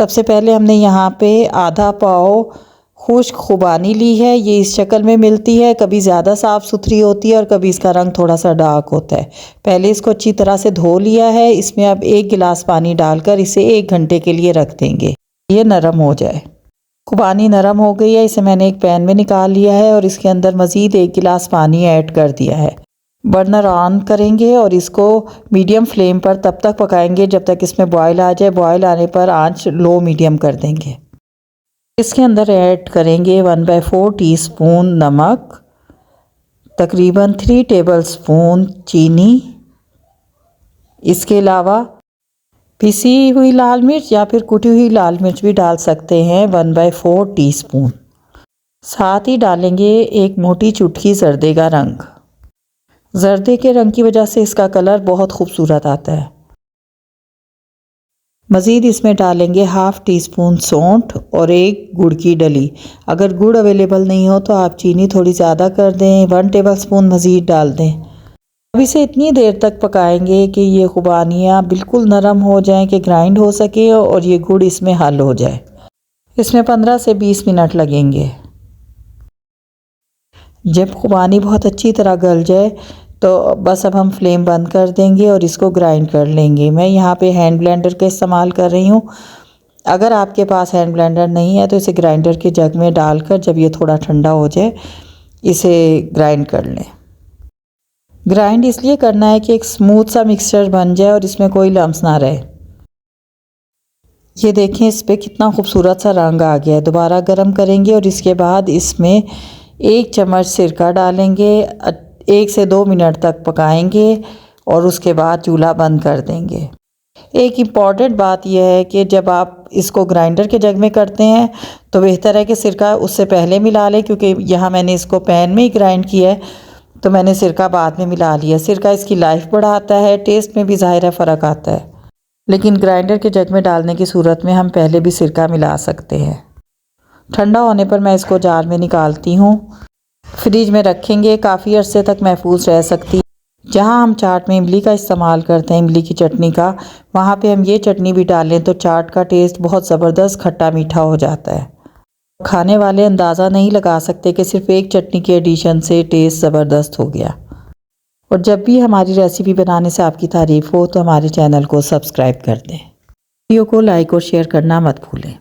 सबसे पहले हमने यहाँ पे आधा पाव खुश्क खुबानी ली है। ये इस शक्ल में मिलती है, कभी ज़्यादा साफ़ सुथरी होती है और कभी इसका रंग थोड़ा सा डार्क होता है। पहले इसको अच्छी तरह से धो लिया है। इसमें अब 1 गिलास पानी डालकर इसे 1 घंटे के लिए रख देंगे, ये नरम हो जाए। खुबानी नरम हो गई है, इसे मैंने एक पैन में निकाल लिया है और इसके अंदर मज़ीद 1 गिलास पानी ऐड कर दिया है। बर्नर ऑन करेंगे और इसको मीडियम फ्लेम पर तब तक पकाएंगे जब तक इसमें बॉयल आ जाए। बॉयल आने पर आंच लो मीडियम कर देंगे। इसके अंदर ऐड करेंगे 1/4 टीस्पून नमक, तकरीबन 3 टेबलस्पून चीनी। इसके अलावा पिसी हुई लाल मिर्च या फिर कुटी हुई लाल मिर्च भी डाल सकते हैं, 1/4 टीस्पून। साथ ही डालेंगे एक मोटी चुटकी जर्दे का रंग। जर्दे के रंग की वजह से इसका कलर बहुत खूबसूरत आता है। मज़ीद इसमें डालेंगे 1/2 टीस्पून सौंठ और 1 गुड़ की डली। अगर गुड़ अवेलेबल नहीं हो तो आप चीनी थोड़ी ज़्यादा कर दें, 1 टेबलस्पून मज़ीद डाल दें। अब इसे इतनी देर तक पकाएंगे कि ये खुबानियाँ बिल्कुल नरम हो जाएं कि ग्राइंड हो सके और ये गुड़ इसमें हल हो जाए। इसमें 15 से 20 मिनट लगेंगे। जब खुबानी बहुत अच्छी तरह गल जाए तो बस अब हम फ्लेम बंद कर देंगे और इसको ग्राइंड कर लेंगे। मैं यहाँ पे हैंड ब्लेंडर का इस्तेमाल कर रही हूँ। अगर आपके पास हैंड ब्लेंडर नहीं है तो इसे ग्राइंडर के जग में डालकर जब ये थोड़ा ठंडा हो जाए इसे ग्राइंड कर लें। ग्राइंड इसलिए करना है कि एक स्मूथ सा मिक्सचर बन जाए और इसमें कोई लम्स ना रहे। ये देखें इस पर कितना खूबसूरत सा रंग आ गया है। दोबारा गर्म करेंगे और इसके बाद इसमें 1 चम्मच सिरका डालेंगे। 1 से 2 मिनट तक पकाएंगे और उसके बाद चूल्हा बंद कर देंगे। एक इम्पॉर्टेंट बात यह है कि जब आप इसको ग्राइंडर के जग में करते हैं तो बेहतर है कि सिरका उससे पहले मिला लें, क्योंकि यहाँ मैंने इसको पैन में ही ग्राइंड किया है तो मैंने सिरका बाद में मिला लिया। सिरका इसकी लाइफ बढ़ाता है, टेस्ट में भी ज़ाहिर है फ़र्क आता है, लेकिन ग्राइंडर के जग में डालने की सूरत में हम पहले भी सिरका मिला सकते हैं। ठंडा होने पर मैं इसको जार में निकालती हूँ। फ्रिज में रखेंगे, काफ़ी अरसे तक महफूज रह सकती है। जहाँ हम चाट में इमली का इस्तेमाल करते हैं, इमली की चटनी का, वहाँ पे हम ये चटनी भी डालें तो चाट का टेस्ट बहुत ज़बरदस्त खट्टा मीठा हो जाता है। खाने वाले अंदाज़ा नहीं लगा सकते कि सिर्फ एक चटनी के एडिशन से टेस्ट ज़बरदस्त हो गया। और जब भी हमारी रेसिपी बनाने से आपकी तारीफ़ हो तो हमारे चैनल को सब्सक्राइब कर दें। वीडियो को लाइक और शेयर करना मत भूलें।